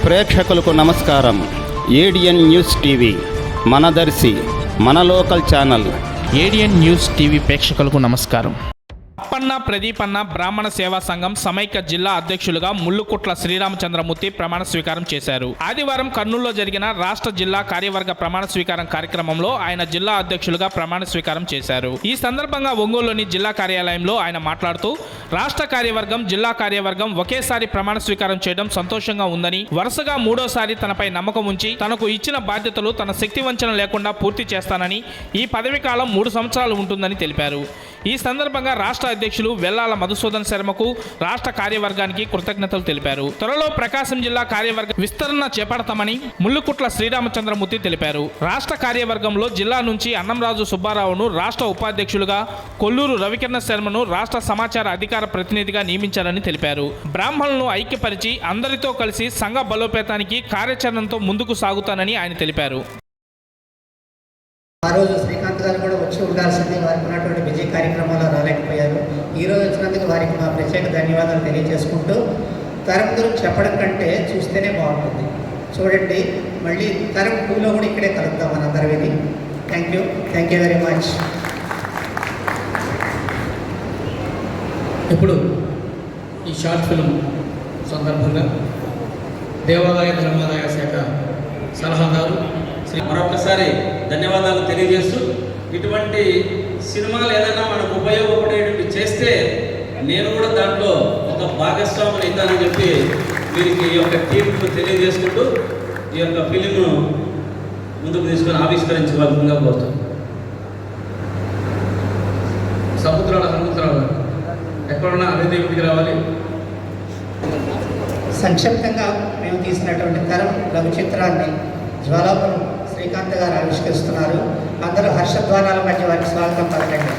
ప్రేక్షకులకు నమస్కారం. ADN news TV మనదర్శి మన local channel. ADN news TV ప్రేక్షకులకు నమస్కారం. అప్పన్న ప్రదీపన్న బ్రాహ్మణ సేవా సంఘం సమైక్య జిల్లా అధ్యక్షులుగా ముల్లుకుట్ల శ్రీరామచంద్రమూర్తి ప్రమాణ స్వీకారం చేశారు. ఆదివారం కర్నూలులో జరిగిన రాష్ట్ర జిల్లా కార్యవర్గ ప్రమాణ స్వీకారం కార్యక్రమంలో ఆయన జిల్లా అధ్యక్షులుగా ప్రమాణ స్వీకారం చేశారు. ఈ సందర్భంగా ఒంగోలులోని జిల్లా కార్యాలయంలో ఆయన మాట్లాడుతూ రాష్ట్ర కార్యవర్గం జిల్లా కార్యవర్గం ఒకేసారి ప్రమాణ స్వీకారం చేయడం సంతోషంగా ఉందని, వరుసగా మూడోసారి తనపై నమ్మకం ఉంచి తనకు ఇచ్చిన బాధ్యతలు తన శక్తి వంచన లేకుండా పూర్తి చేస్తానని, ఈ పదవి కాలం 3 సంవత్సరాలు ఉంటుందని తెలిపారు. ఈ సందర్భంగా రాష్ట్ర అధ్యక్షులు వెల్లాల మధుసూదన్ శర్మకు రాష్ట్ర కార్యవర్గానికి కృతజ్ఞతలు తెలిపారు. త్వరలో ప్రకాశం జిల్లా కార్యవర్గ విస్తరణ చేపడతామని ముల్లుకుట్ల శ్రీరామచంద్రమూర్తి తెలిపారు. రాష్ట్ర కార్యవర్గంలో జిల్లా నుంచి అన్నంరాజు సుబ్బారావును రాష్ట్ర ఉపాధ్యక్షులుగా, కొల్లూరు రవికిరణ శర్మను రాష్ట్ర సమాచార అధికార ప్రతినిధిగా నియమించారని తెలిపారు. బ్రాహ్మణులను ఐక్యపరిచి అందరితో కలిసి సంఘ బలోపేతానికి కార్యాచరణతో ముందుకు సాగుతానని ఆయన తెలిపారు. ఆ రోజు శ్రీకాంత్ గారు కూడా వచ్చి ఉండాల్సింది, వారికి ఉన్నటువంటి విజయ కార్యక్రమాల్లో రాలేకపోయారు. ఈరోజు వచ్చినందుకు వారికి మా ప్రత్యేక ధన్యవాదాలు తెలియజేసుకుంటూ, తరం గురించి చెప్పడం కంటే చూస్తేనే బాగుంటుంది. చూడండి, మళ్ళీ తరం 2లో కూడా ఇక్కడే కలుద్దాం మనందరం. ఇది థ్యాంక్ యూ వెరీ మచ్. ఇప్పుడు ఈ షార్ట్ ఫిల్మ్ సందర్భంగా దేవాదాయ ధర్మాదాయ శాఖ సలహాదారు మరొకసారి ధన్యవాదాలు తెలియజేస్తూ, ఇటువంటి సినిమాలు ఏదైనా మనకు ఉపయోగపడేటువంటి చేస్తే నేను కూడా దాంట్లో ఒక భాగస్వామిని అవుతానని చెప్పి వీరికి ఈ యొక్క టీంకు తెలియజేసుకుంటూ ఈ యొక్క ఫిలింను ముందుకు తీసుకొని ఆవిష్కరించవలసిందిగా కోరుతాను. సముద్రాల హనుమంతరావు ఎక్కడున్నా అదే దేవుడికి రావాలి. సంక్షిప్తంగా మేము తీసినటువంటి తరం లఘు చిత్రాన్ని జ్వాలాపురం శ్రీకాంత్ గారు ఆవిష్కరిస్తున్నారు. అందరూ హర్షధ్వానాల మధ్య వారికి స్వాగతం పలకండి.